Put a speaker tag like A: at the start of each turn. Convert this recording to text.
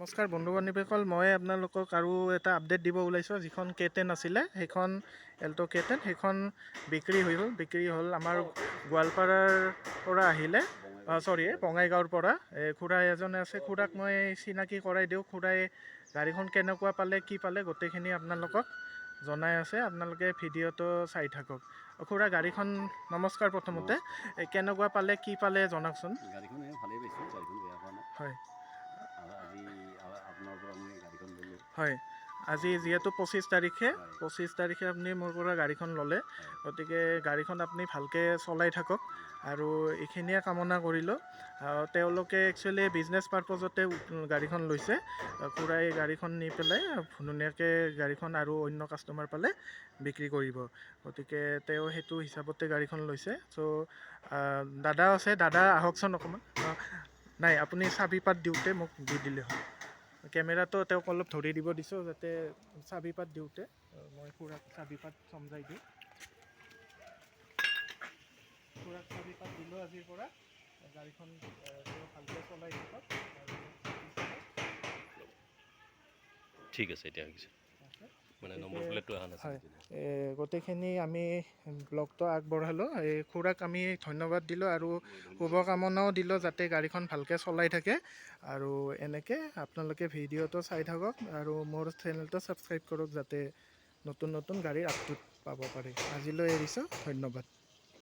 A: নমস্কাৰ বন্ধু বান্ধৱীসকল, মই আপোনালোকক আৰু এটা আপডেট দিব ওলাইছোঁ। যিখন K10 আছিলে সেইখন এল্টো K10 সেইখন বিক্ৰী হ'ল আমাৰ গোৱালপাৰাৰ পৰা আহিলে, বঙাইগাঁৱৰ পৰা। খুৰা এজনে আছে, খুৰাক মই চিনাকি কৰাই দিওঁ। খুৰাই গাড়ীখন কেনেকুৱা পালে কি পালে গোটেইখিনি আপোনালোকক জনাই আছে। আপোনালোকে ভিডিঅ'টো চাই থাকক। খুৰা, গাড়ীখন নমস্কাৰ। প্ৰথমতে কেনেকুৱা পালে কি পালে জনাওকচোন।
B: গাড়ীখন ভালেই পাইছোঁ, গাড়ীখন বেয়া পোৱা নাই।
A: হয়,
B: আজি আপোনাৰ পৰা মই গাড়ীখন ল'লোঁ।
A: হয়, আজি যিহেতু 25 তাৰিখে আপুনি মোৰ পৰা গাড়ীখন ল'লে, গতিকে গাড়ীখন আপুনি ভালকৈ চলাই থাকক আৰু এইখিনিয়ে কামনা কৰিলোঁ। তেওঁলোকে একচুৱেলি বিজনেছ পাৰপজতে গাড়ীখন লৈছে। খুৰাই গাড়ীখন নি পেলাই ধুনীয়াকৈ গাড়ীখন আৰু অন্য কাষ্টমাৰ পালে বিক্ৰী কৰিব। গতিকে তেওঁ সেইটো হিচাপতে গাড়ীখন লৈছে। চ' দাদা আছে, দাদা আহকচোন অকণমান। নাই, আপুনি চাবি পাত দিওঁতে মোক দি দিলে হ'ল। কেমেৰাটো তেওঁক অলপ ধৰি দিব দিছোঁ, যাতে চাবি পাত দিওঁতে মই খুৰাক চাবি পাত চমজাই দিওঁ। খুৰাক চাবি পাত দিলোঁ আজিৰ পৰা। গাড়ীখন তেওঁ ভালকৈ চলাই থাকক।
B: ঠিক আছে, এতিয়া হৈছে মানে নম্বৰ প্লেটটো অহা নাছিল।
A: হয়, গোটেইখিনি আমি ব্লগটো আগবঢ়ালোঁ। খুৰাক আমি ধন্যবাদ দিলোঁ আৰু শুভকামনাও দিলোঁ যাতে গাড়ীখন ভালকৈ চলাই থাকে। আৰু এনেকৈ আপোনালোকে ভিডিঅ'টো চাই থাকক আৰু মোৰ চেনেলটো ছাবস্ক্ৰাইব কৰক, যাতে নতুন গাড়ীৰ আপডেট পাব পাৰে। আজিলৈ এৰিছোঁ, ধন্যবাদ।